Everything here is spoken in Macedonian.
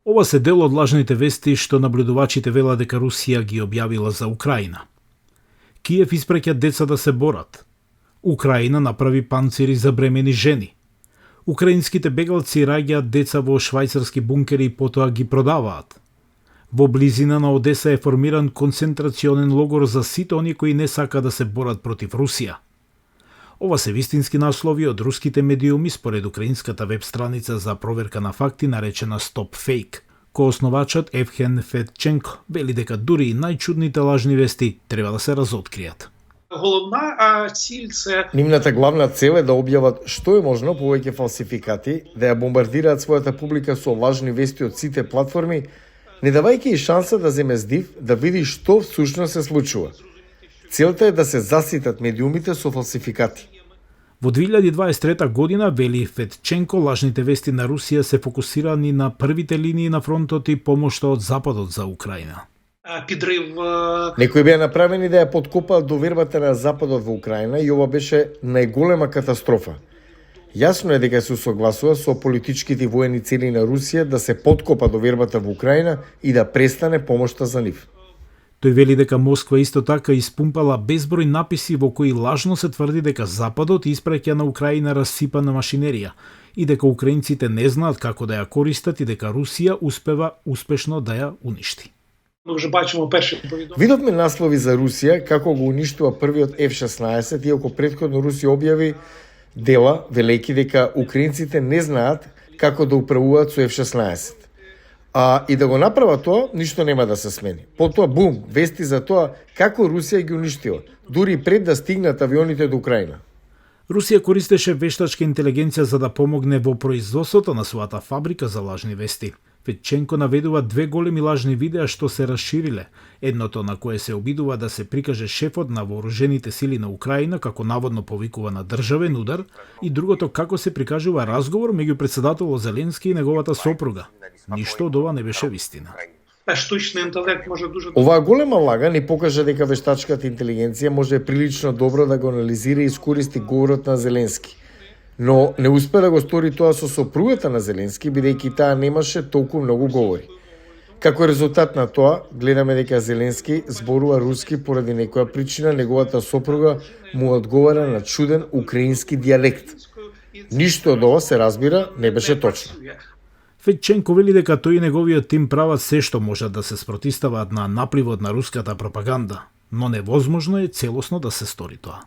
Ова се дел од лажните вести што наблюдувачите велат дека Русија ги објавила за Украина. Киев испраќа деца да се борат. Украина направи панцири за бремени жени. Украинските бегалци раѓаат деца во швајцарски бункери и потоа ги продаваат. Во близина на Одеса е формиран концентрационен логор за сите оние кои не сака да се борат против Русија. Ова се вистински наслови од руските медиуми според украинската веб страница за проверка на факти наречена Stop Fake, кој основачот Евген Федченко вели дека дури и најчудните лажни вести треба да се разоткријат. Головна ціль це Нивната главна цел е да објават што е можно повеќе фалсификати, да ја бомбардираат својата публика со лажни вести од сите платформи, не давајќи и шанса да земе здив да види што всушност се случува. Целта е да се заситат медиумите со фалсификати. Во 2023 година, вели Федченко, лажните вести на Русија се фокусирани на првите линии на фронтот и помошта од Западот за Украина. підрив Некои беа направени да ја подкопаат довербата на Западот во Украина и ова беше најголема катастрофа. Јасно е дека се согласува со политичките и воени цели на Русија да се подкопа довербата во Украина и да престане помошта за нив. Тој вели дека Москва исто така испумпала безброј написи во кои лажно се тврди дека Западот испраќа на Украина расипана машинерија и дека украинците не знаат како да ја користат и дека Русија успева успешно да ја уништи. ми вже бачимо перші повідомлення. Видовме наслови за Русија како го уништува првиот F-16, иако претходно Русија објави дела велејќи дека украинците не знаат како да управуваат со F-16. А и да го направат тоа, ништо нема да се смени. Потоа бум, вести за тоа како Русија ги уништила, дури пред да стигнат авионите до Украина. Русија користеше вештачка интелигенција за да помогне во производството на својата фабрика за лажни вести. Федченко наведува две големи лажни видеа што се расшириле, едното на кое се обидува да се прикаже шефот на вооружените сили на Украина како наводно повикува на државен удар и другото како се прикажува разговор меѓу председателот Зеленски и неговата сопруга. Ништо од ова не беше вистина. Штучний інтелект може дуже Оваа голема лага ни покажа дека вештачката интелигенција може прилично добро да го анализира и искористи говорот на Зеленски. Но не успе да го стори тоа со сопругата на Зеленски, бидејќи таа немаше толку многу говори. Како резултат на тоа, гледаме дека Зеленски зборува руски поради некоја причина, неговата сопруга му одговара на чуден украински дијалект. Ништо од ова се разбира не беше точно. Федченко вели дека тој и неговиот тим прават се што можат да се спротиставаат на напливот на руската пропаганда, но невозможно е целосно да се стори тоа.